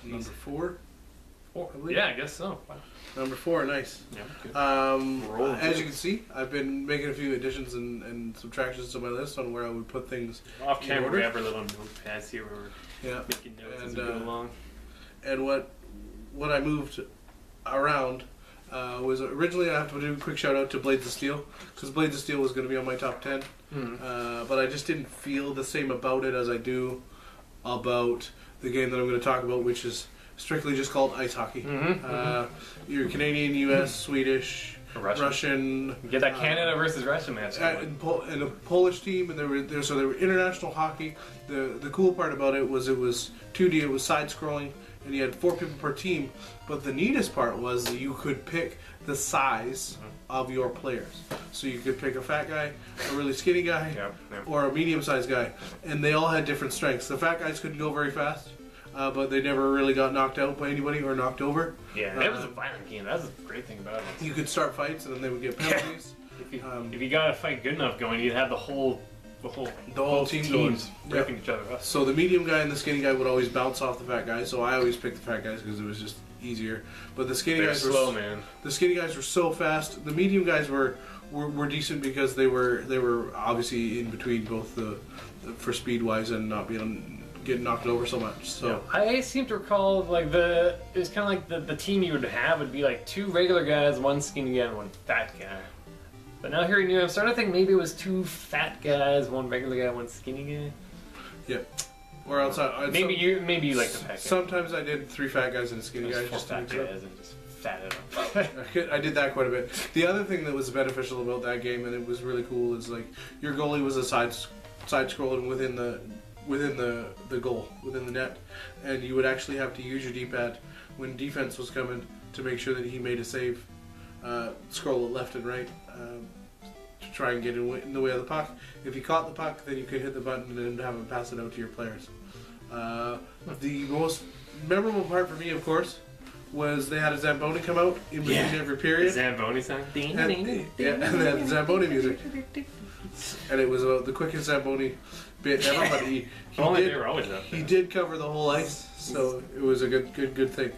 Number 4? Yeah, I guess so. Wow. Number 4, nice. Yeah, as you can see, I've been making a few additions and subtractions to my list on where I would put things off in camera. order. We have our little notepads here where we're making notes as we go along. And what I moved around was originally, I have to do a quick shout out to Blades of Steel, because Blades of Steel was going to be on my top 10, but I just didn't feel the same about it as I do about the game that I'm going to talk about, which is strictly just called ice hockey. You're Canadian, US, Swedish, Russian. Get that Canada versus Russia match. And a Polish team, and there were international hockey. The cool part about it was 2D, it was side scrolling, and you had 4 people per team. But the neatest part was that you could pick the size of your players. So you could pick a fat guy, a really skinny guy, or a medium-sized guy, and they all had different strengths. The fat guys couldn't go very fast. But they never really got knocked out by anybody or knocked over. Yeah, that was a violent game. That's a great thing about it. You could start fights and then they would get penalties. If you got a fight good enough going, you'd have the whole team going, ripping each other up. So the medium guy and the skinny guy would always bounce off the fat guy. So I always picked the fat guys because it was just easier. But the skinny guys were slow, man. The skinny guys were so fast. The medium guys were decent because they were obviously in between both the for speed wise and not getting knocked over so much. So I seem to recall like it was kind of like the team you would have would be like 2 regular guys, 1 skinny guy, and 1 fat guy. But now hearing you, I'm starting to think maybe it was 2 fat guys, 1 regular guy, 1 skinny guy. Yeah. Or else maybe you like the fat guy. Sometimes I did 3 fat guys and a skinny guy just to mix it up. And just fat it up. I did that quite a bit. The other thing that was beneficial about that game, and it was really cool, is like your goalie was a side scrolling within the goal, within the net, and you would actually have to use your D-pad when defense was coming to make sure that he made a save, scroll it left and right to try and get in the way of the puck. If you caught the puck, then you could hit the button and have him pass it out to your players. The most memorable part for me, of course, was they had a Zamboni come out in between every period. The Zamboni song? And they had the Zamboni music. And it was the quickest Zamboni bit ever, but he did cover the whole ice, so it was a good thing.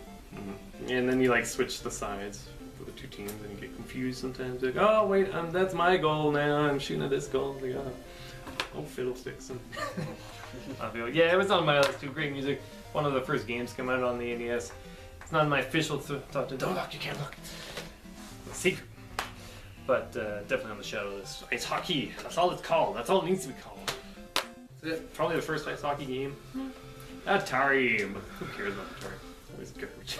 And then you like switch the sides for the 2 teams, and you get confused sometimes. Like, oh wait, that's my goal now. I'm shooting at this goal. Like, oh fiddlesticks. I feel yeah, it was on my list too. Great music. One of the first games come out on the NES. It's not my official thought. Don't look. You can't look. It's secret. But definitely on the shadow list. Ice hockey. That's all it's called. That's all it needs to be called. That's it. Probably the first ice hockey game. Atari. But who cares about Atari? It's always garbage.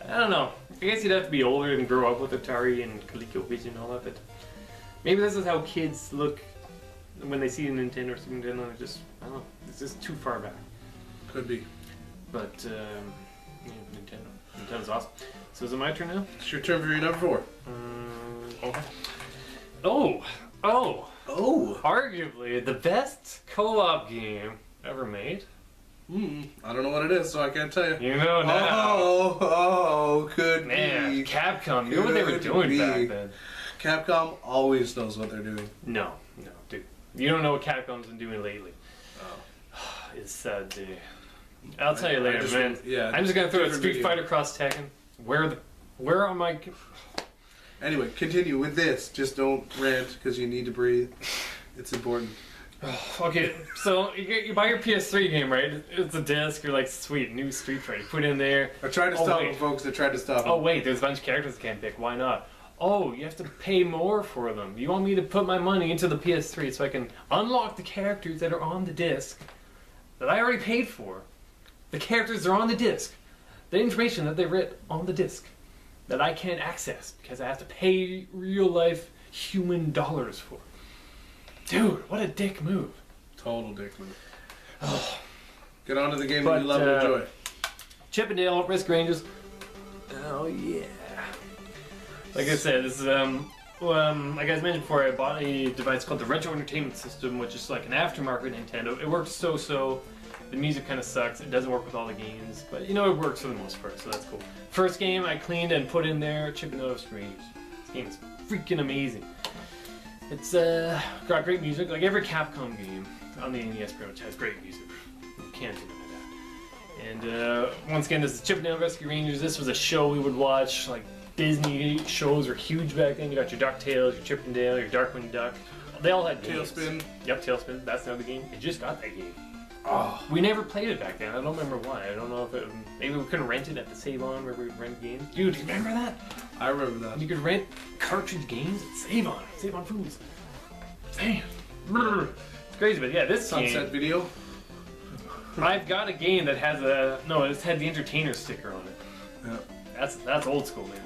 I don't know. I guess you'd have to be older and grow up with Atari and ColecoVision and all that. But maybe this is how kids look when they see a Nintendo or Super Nintendo. I don't know. It's just too far back. Could be. But Nintendo. Nintendo's awesome. So is it my turn now? It's your turn for your number 4. Okay. Oh! Arguably the best co-op game ever made. I don't know what it is, so I can't tell you. You know now. Could Man, be. Capcom, you know what they were doing back then. Capcom always knows what they're doing. No, dude. You don't know what Capcom's been doing lately. It's sad day. I'll tell you later, man. Yeah. I'm just gonna throw a Street Fighter Cross Tekken. Where are my... Anyway, continue with this. Just don't rant, because you need to breathe. It's important. Okay, so you buy your PS3 game, right? It's a disc. You're like, sweet, new Street Fighter. Put in there. I tried to stop them, folks. I tried to stop them. Oh, wait, there's a bunch of characters I can't pick. Why not? Oh, you have to pay more for them. You want me to put my money into the PS3 so I can unlock the characters that are on the disc that I already paid for. The characters are on the disc. The information that they read on the disc that I can't access because I have to pay real-life human dollars for. Dude, what a dick move. Total dick move. Get on to the game that you love and enjoy. Chippendale, Risk Rangers. Oh, yeah. Like I said, this is, like I mentioned before, I bought a device called the Retro Entertainment System, which is like an aftermarket Nintendo. It works so-so. The music kind of sucks. It doesn't work with all the games, but you know, it works for the most part, so that's cool. First game I cleaned and put in there, Chippendale Risk Rangers. This game is freaking amazing. It's got great music. Like every Capcom game on the NES pretty much has great music. You can't deny And once again, this is Chippendale Rescue Rangers. This was a show we would watch. Like, Disney shows were huge back then. You got your DuckTales, your Chippendale, your Darkwing Duck. They all had games. Tailspin. Yep, Tailspin. That's another game. It just got that game. Oh. We never played it back then. I don't remember why. I don't know if it... Maybe we couldn't rent it at the Save On where we would rent games. Dude, do you remember that? I remember that. You could rent cartridge games at Save On. Save On Foods. Damn. It's crazy, but yeah, this Sunset game... Video. I've got a game that has a... No, it's had the Entertainer sticker on it. Yeah. That's old school, man.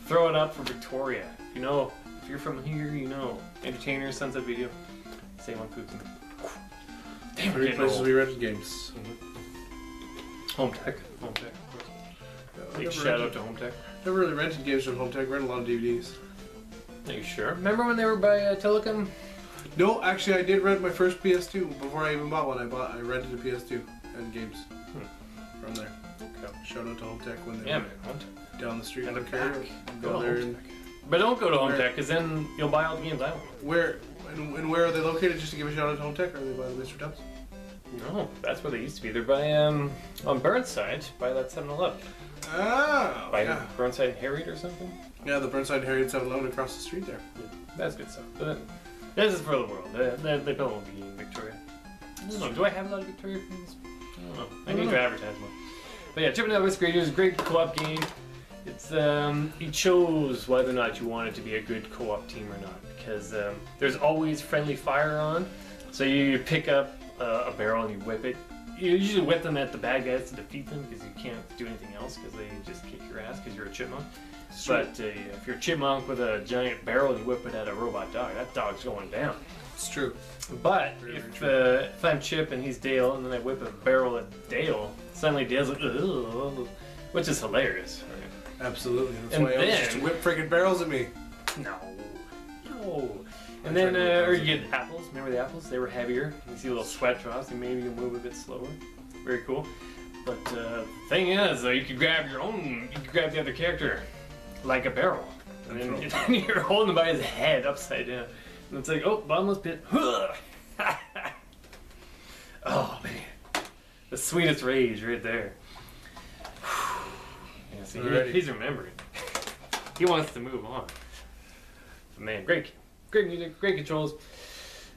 Throw it up for Victoria. You know, if you're from here, you know. Entertainer, Sunset Video, Save On Foods. Damn, Three places old. we rented games. Home Tech. Home Tech. Yeah, Big shout out to Home Tech. Never really rented games from Home Tech. Rented a lot of DVDs. Are you sure? Remember when they were by Telecom? No, actually, I did rent my first PS2 before I even bought one. I rented a PS2 and games from there. Okay. Shout out to Home Tech when they Yeah, were man. Home Tech. down the street. And they're on Carrier. back. Go there and But don't go to Home Where- Tech, because then you'll buy all the games I want. where and where are they located? Just to give a shout out to Home Tech, or are they by the Mr. Tubbs? No, that's where they used to be. They're by on Burnside, by that 7-Eleven. Ah, By yeah. Burnside and Harriet or something. Yeah, the Burnside Harriet 7-Eleven across the street there. That's good stuff. But this is for the world. They don't want to be in Victoria. I don't know. Do I have a lot of Victoria friends? I don't know. I need to advertise more. But yeah, Chippendale Rescue Rangers is a great co-op game. It's you chose whether or not you wanted to be a good co-op team or not, because there's always friendly fire on. So you pick up a barrel and you whip it. You usually whip them at the bad guys to defeat them, because you can't do anything else because they just kick your ass because you're a chipmunk. But if you're a chipmunk with a giant barrel and you whip it at a robot dog, that dog's going down. It's true. But Very, if I'm Chip and he's Dale, and then I whip a barrel at Dale, suddenly Dale's like, ugh, which is hilarious. Absolutely. That's And why I always then- just whip freaking barrels at me. No. No. And I then, tried to whip or you those. get apples. Remember the apples? They were heavier. You see little sweat drops, and maybe you move a bit slower. Very cool. But the thing is, you could grab the other character like a barrel. And then you're holding him by his head upside down. And it's like, oh, bottomless pit. Oh, man. The sweetest rage right there. Yeah, see, Alrighty. he's remembering. He wants to move on. But man, great music, great controls,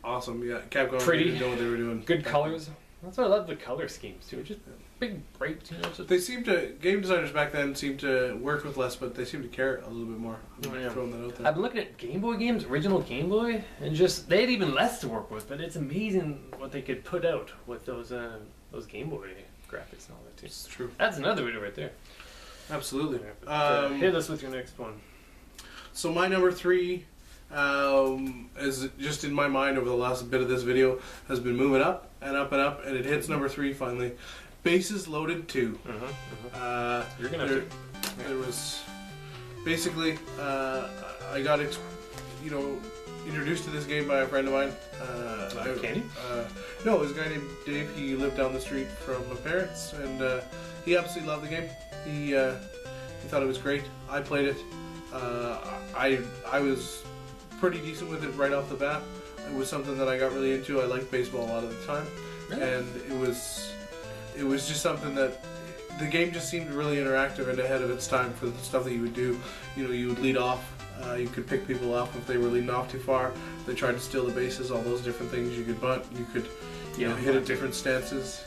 Awesome. Yeah, Capcom Pretty. didn't know what they were doing. good colors. That's why I love the color schemes too. Just big, bright, you know. Just, They seem to game designers back then seemed to work with less, but they seem to care a little bit more. Oh, yeah. Throwing that out there. I've been looking at Game Boy games, original Game Boy, and just they had even less to work with. But it's amazing what they could put out with those Game Boy graphics and all that too. It's true. That's another video right there. Absolutely. Hit us with your next one. So my number 3, is just in my mind over the last bit of this video, has been moving up and up and up, and it hits number 3 finally. Bases Loaded 2. You're gonna have There, to. there was basically I got introduced to this game by a friend of mine. Kenny? No, it was a guy named Dave. He lived down the street from my parents, and he absolutely loved the game. He thought it was great. I played it. I was pretty decent with it right off the bat. It was something that I got really into. I liked baseball a lot of the time, Really? and it was just something that the game just seemed really interactive and ahead of its time for the stuff that you would do. You know, you would lead off. You could pick people off if they were leading off too far. If they tried to steal the bases, all those different things. You could bunt. You could hit at different stances.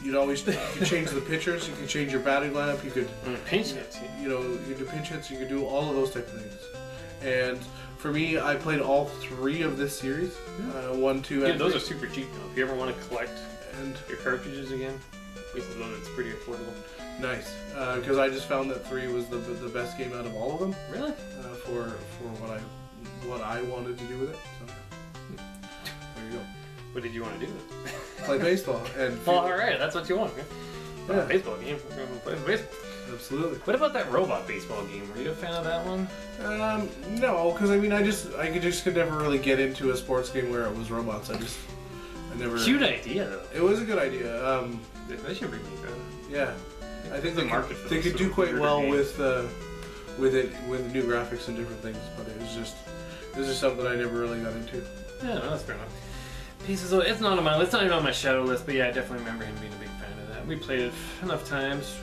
You'd always you could change the pitchers. You could change your batting lineup. You could Pinch hits. you could do pinch hits. You could do all of those type of things. And for me, I played all 3 of this series. 1, 2, Yeah, and those 3. are super cheap though. If you ever want to collect And your cartridges again, Bases Loaded, it's pretty affordable. nice, because I just found that 3 was the best game out of all of them. Really? For what I wanted to do with it. So there you go. What did you want to do with it? Play baseball and Well, alright, that's what you want. Yeah. Baseball game. We're going to play baseball. absolutely. What about that robot baseball game? Were you a fan of that one? No, because I mean, I could never really get into a sports game where it was robots. I never. Cute idea though. It was a good idea. They should bring me back. Yeah, I think The they market for they those could sort do of quite weirder well games. with new graphics and different things. But it was just something I never really got into. Yeah, no, that's fair enough. Pieces of it's not on my, it's not even on my shadow list, but yeah, I definitely remember him being a big fan of that. We played it enough times.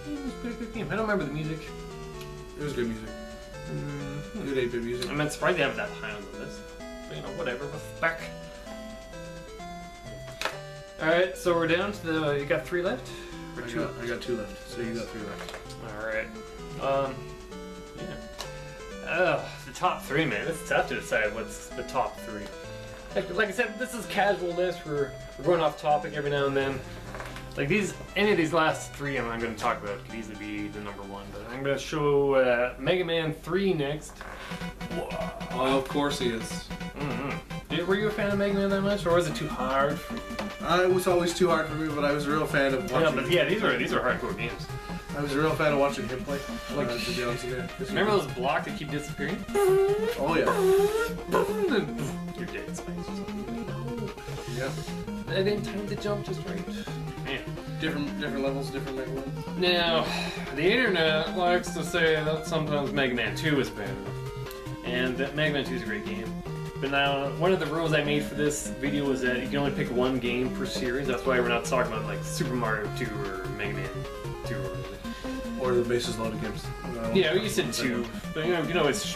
It was a pretty good game. I don't remember the music. It was good music. Good 8-bit music. I'm surprised they have it that high on the list. But you know, whatever. Back. Alright, so we're down to the. You got 3 left? Or 2? I got 2 left. So you got 3 left. Alright. Yeah. The top 3, man. It's tough to decide what's the top 3. Like I said, this is casual list. We're going off topic every now and then. Like any of these last 3 I'm going to talk about could easily be the number 1. But I'm going to show Mega Man 3 next. Oh, of course he is. Mm-hmm. Were you a fan of Mega Man that much, or was it too hard for you? It was always too hard for me, but I was a real fan of watching. Yeah, these are hardcore games. I was a real fan of watching him play. To be honest with you. Remember those blocks that keep disappearing? Oh yeah. You're dead, Spikes. Yeah. I didn't time the jump just right. Man. Different levels, different Mega Man. Now, the internet likes to say that sometimes Mega Man 2 is better. And that Mega Man 2 is a great game. But now, one of the rules I made for this video was that you can only pick 1 game per series. That's why we're not talking about like Super Mario 2 or Mega Man 2 or the bases loaded games. Yeah, you said 2, but you know it's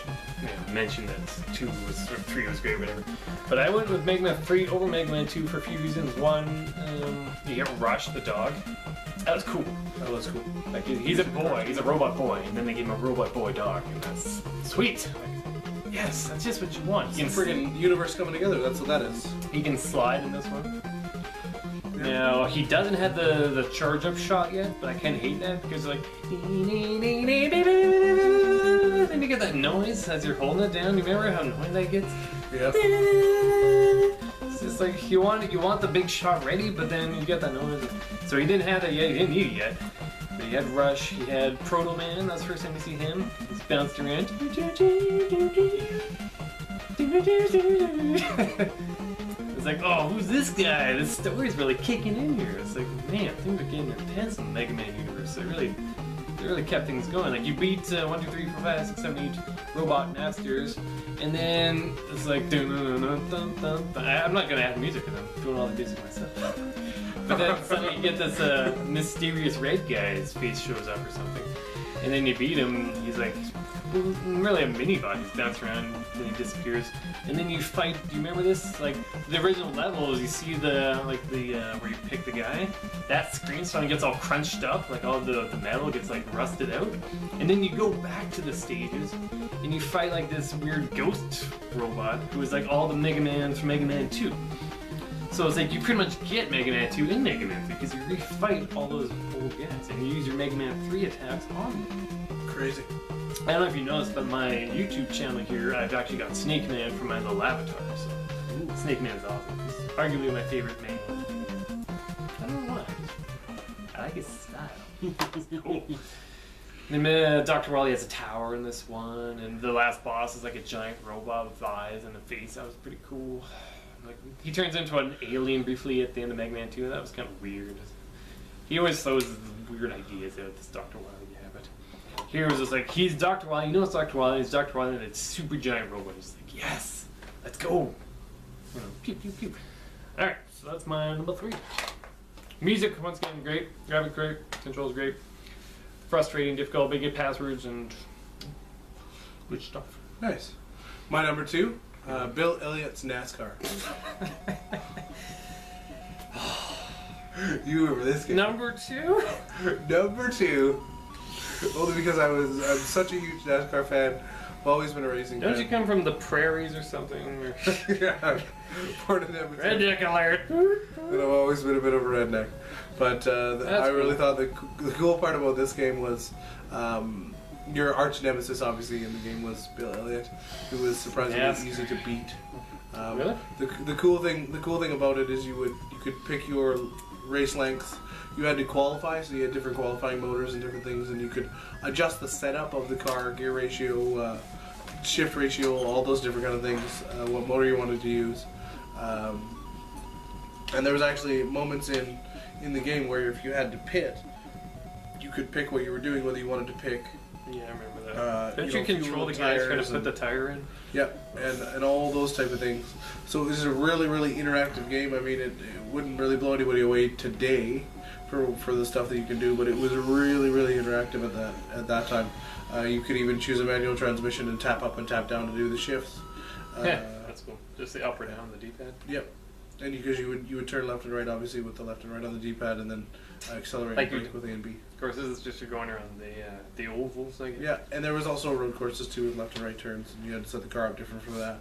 mention that 2 was or 3 was great, whatever. But I went with Mega Man 3 over Mega Man 2 for a few reasons. One, you get Rush the dog. That was cool. That was cool. Like he's a boy, he's a robot boy, and then they gave him a robot boy dog, and that's sweet. Yes, that's just what you want. It's a friggin' universe coming together, that's what that is. He can slide in this one. Yeah. Now, he doesn't have the charge up shot yet, but I kinda hate that because like then you get that noise as you're holding it down. You remember how annoying that gets? Yeah. It's just like you want the big shot ready, but then you get that noise. So he didn't have that yet, he didn't need it yet. But he had Rush, he had Proto Man, that's the first time you see him. He's bounced around. It's like, oh, who's this guy? This story's really kicking in here. It's like, man, things are getting intense in the Mega Man universe. They really kept things going. Like, you beat 1, 2, 3, 4, 5, 6, 7, 8 robot masters, and then it's like, dun, dun, dun, dun, dun, dun. I'm not gonna add music because I'm doing all the music myself. But then suddenly you get this mysterious red guy, his face shows up or something. And then you beat him, he's like, really a mini-bot, he's bouncing around, then he disappears. And then you fight, do you remember this? Like, the original levels, you see where you pick the guy, that screen suddenly gets all crunched up, like all the metal gets like rusted out. And then you go back to the stages, and you fight like this weird ghost robot, who is like all the Mega Mans from Mega Man 2. So it's like you pretty much get Mega Man 2 in Mega Man 3 because you refight all those old guys and you use your Mega Man 3 attacks on them. Crazy. I don't know if you noticed, but my YouTube channel here, I've actually got Snake Man for my little avatar. So Snake Man is awesome. He's arguably my favorite main one. I don't know why. I like his style. He's cool. And then Dr. Wily has a tower in this one, and the last boss is like a giant robot with eyes and a face. That was pretty cool. Like, he turns into an alien briefly at the end of Mega Man 2, and that was kind of weird. He always throws weird ideas out, this Dr. Wily guy, but here it was just like, he's Dr. Wily, you know it's Dr. Wily, it's Dr. Wily, and it's super giant robot. It's like, yes, let's go. You know, pew, pew, pew. Alright, so that's my number 3. Music, once again, great. Graphics great. Controls great. Frustrating, difficult, big get passwords, and good stuff. Nice. My number 2. Bill Elliott's NASCAR. You remember this game? Number 2? Number 2. Only because I'm such a huge NASCAR fan. I've always been a racing fan. Don't you come from the prairies or something? Yeah. Born in Edmonton. Redneck alert. And I've always been a bit of a redneck. But I really thought the cool part about this game was your arch nemesis, obviously, in the game was Bill Elliott, who was surprisingly easy to beat. Really? The cool thing about it is you could pick your race length. You had to qualify, so you had different qualifying motors and different things, and you could adjust the setup of the car, gear ratio, shift ratio, all those different kind of things. What motor you wanted to use, and there was actually moments in the game where if you had to pit, you could pick what you were doing, whether you wanted to pick Yeah, I remember that. Don't you you know, control the fuel guys trying to tires put and- the tire in? Yeah, and all those type of things. So it was a really, really interactive game. I mean, it wouldn't really blow anybody away today for the stuff that you can do, but it was really, really interactive at that time. You could even choose a manual transmission and tap up and tap down to do the shifts. Yeah, that's cool. Just the up or down the D-pad. Yep. And because you would turn left and right, obviously with the left and right on the D-pad, and then accelerate Like and brake with A and B. Of course, this is just you're going around the ovals, I guess. Yeah, and there was also road courses too with left and right turns, and you had to set the car up different for that.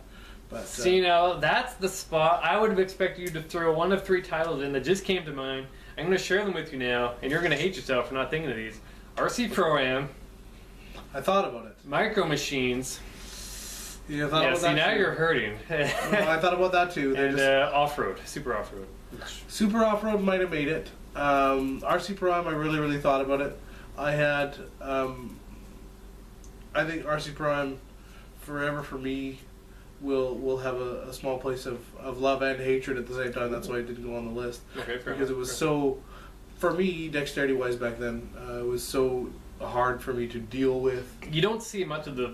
But See, now that's the spot I would have expected you to throw one of 3 titles in that just came to mind. I'm going to share them with you now, and you're going to hate yourself for not thinking of these. RC Pro-Am, I thought about it. Micro Machines. Yeah, I thought Yeah, about see, that now too. you're hurting. Well, I thought about that too. They And just, off-road, super off-road. Super Off-Road might have made it. RC Pro-Am, I really, really thought about it. I had, I think RC Pro-Am forever for me will have a small place of love and hatred at the same time. That's why it didn't go on the list. Okay, fair Because it enough. was so, for me, dexterity-wise back then, it was so hard for me to deal with. You don't see much of the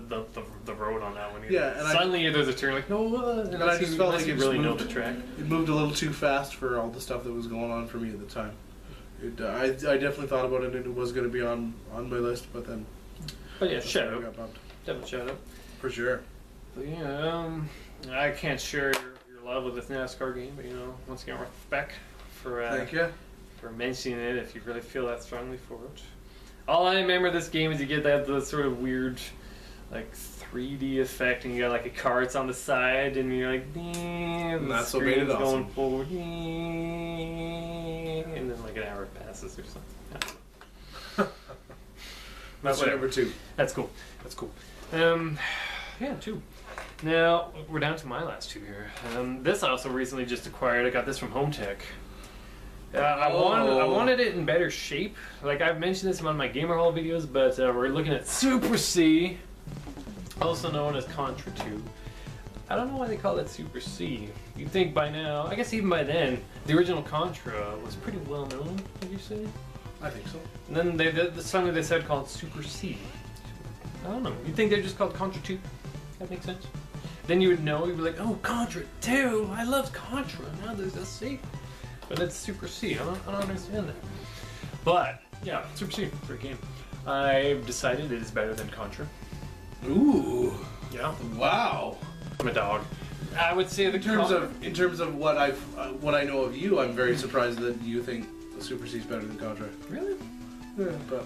road on that one either. Yeah, and Suddenly there's a turn like, no, And I just felt like you it really just know moved. the track. It moved a little too fast for all the stuff that was going on for me at the time. I definitely thought about it, and it was going to be on my list, but then But yeah, that's shout where I out. got bumped. Definitely shout out. For sure. But yeah, I can't share your love with this NASCAR game, but you know, once again, respect for Thank you. for mentioning it if you really feel that strongly for it. All I remember this game is you get that the sort of weird, like 3D effect, and you got like a car that's on the side, and you're like, and the that's what made it screen's going awesome. forward, and then like an hour passes or something. That's whatever. number 2. That's cool. That's cool. Yeah, 2. Now we're down to my last 2 here. This I also recently just acquired. I got this from Home Tech. I wanted it in better shape. Like I've mentioned this in one of my Gamer Hall videos, but we're looking at Super C, also known as Contra 2. I don't know why they call it Super C. You'd think by now, I guess even by then, the original Contra was pretty well known, would you say? I think so. And then the suddenly they said called Super C. I don't know. You'd think they're just called Contra 2. That makes sense. Then you would know, you'd be like, oh, Contra 2! I love Contra! Now there's a C. But it's Super C. I don't understand that. But, yeah, Super C. Great game. I've decided it is better than Contra. Ooh. Yeah. Wow. I'm a dog. I would say the In terms of what what I know of you, I'm very surprised that you think the Super C is better than Contra. Really? Yeah, but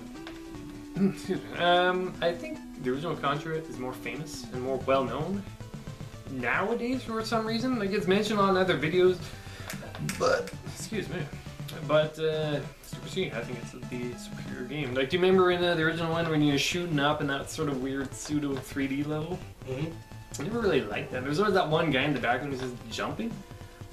Excuse me. I think the original Contra is more famous and more well known nowadays for some reason. Like it's mentioned on other videos, but excuse me. But Super C, I think it's the superior game. Like, do you remember in the original one when you're shooting up in that sort of weird pseudo 3D level? mm-hmm. I never really liked that. There was always that one guy in the background who's just jumping.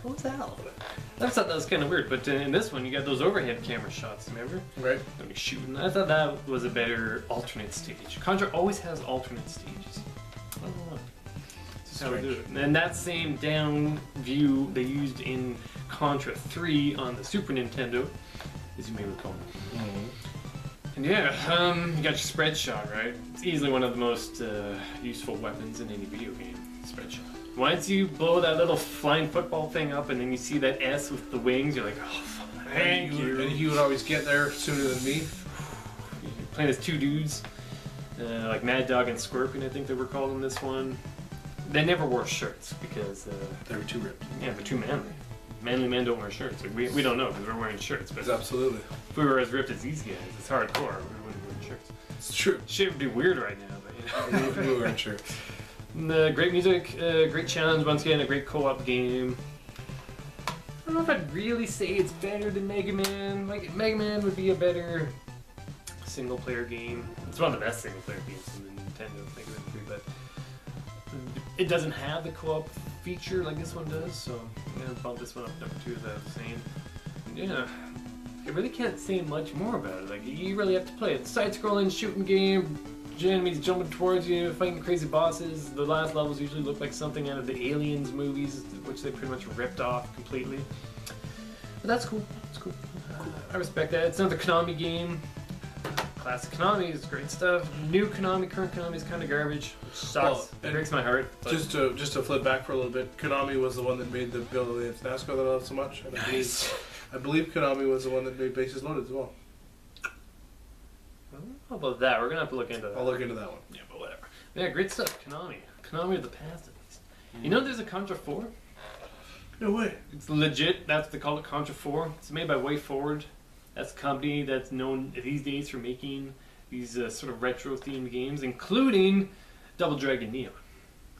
What was that all about? I thought that was kind of weird, but in this one you got those overhead camera shots, remember? Right. When you're shooting. I thought that was a better alternate stage. Contra always has alternate stages. I don't know why. It's just how they do it. And that same down view they used in Contra 3 on the Super Nintendo, as you may recall. And yeah, you got your spread shot, right? It's easily one of the most useful weapons in any video game, spread shot. Once you blow that little flying football thing up and then you see that S with the wings, you're like, oh, thank you. And he would always get there sooner than me. You're playing as 2 dudes, like Mad Dog and Scorpion, I think they were called in this one. They never wore shirts because They were too ripped. yeah, they're too manly. Manly men don't wear shirts. Like, we don't know because we're wearing shirts, but Absolutely. if we were as ripped as these guys, it's hardcore. We wouldn't wear shirts. It's true. Shit would be weird right now, but you know. We weren't sure. Great music, great challenge, once again, a great co-op game. I don't know if I'd really say it's better than Mega Man. Like, Mega Man would be a better single-player game. It's one of the best single-player games in the Nintendo Mega Man 3, but it doesn't have the co-op feature like this one does, so I'm gonna bump this one up number 2 without saying. Yeah, I really can't say much more about it. Like, you really have to play it. Side-scrolling shooting game. Enemies jumping towards you, fighting crazy bosses. The last levels usually look like something out of the Aliens movies, which they pretty much ripped off completely. But that's cool. It's cool. I respect that. It's another Konami game. classic Konami is great stuff. New Konami, current Konami is kind of garbage, which sucks. It breaks my heart. But Just to flip back for a little bit, Konami was the one that made the Bill Elliott NASCAR that I love so much. And nice. I believe Konami was the one that made Bases Loaded as well. How about that? We're gonna have to look into that. I'll look into that one. Yeah, but whatever. Yeah, great stuff. Konami of the past, at least. You know, there's a Contra 4. No way. It's legit. That's what they call it, Contra 4. It's made by Way Forward. That's a company that's known these days for making these sort of retro-themed games, including Double Dragon Neon.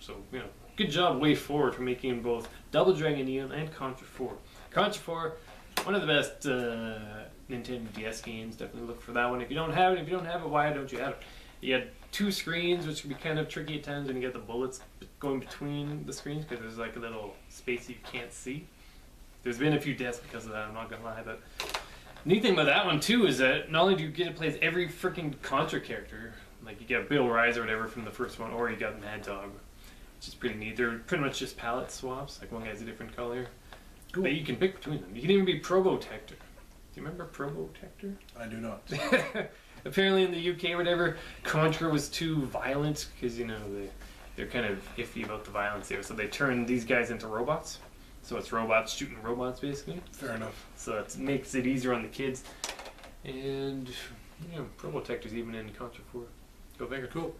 So, you know, good job, Way Forward, for making both Double Dragon Neon and Contra 4. Contra 4, one of the best Nintendo DS games. Definitely look for that one. If you don't have it, why don't you have it? You had 2 screens, which can be kind of tricky at times when you get the bullets going between the screens, because there's like a little space you can't see. There's been a few deaths because of that, I'm not gonna lie, but neat thing about that one too is that not only do you get to play as every freaking Contra character, like you get Bill Rise or whatever from the first one, or you got Mad Dog, which is pretty neat. They're pretty much just palette swaps, like one guy's a different color. Cool. But you can pick between them. You can even be Probotector. Do you remember Probotector? I do not. Apparently in the UK or whatever, Contra was too violent because, you know, they're kind of iffy about the violence there. So they turned these guys into robots. So it's robots shooting robots, basically. Fair enough. So it makes it easier on the kids. And, you know, Probotector's even in Contra 4. Go figure. Cool.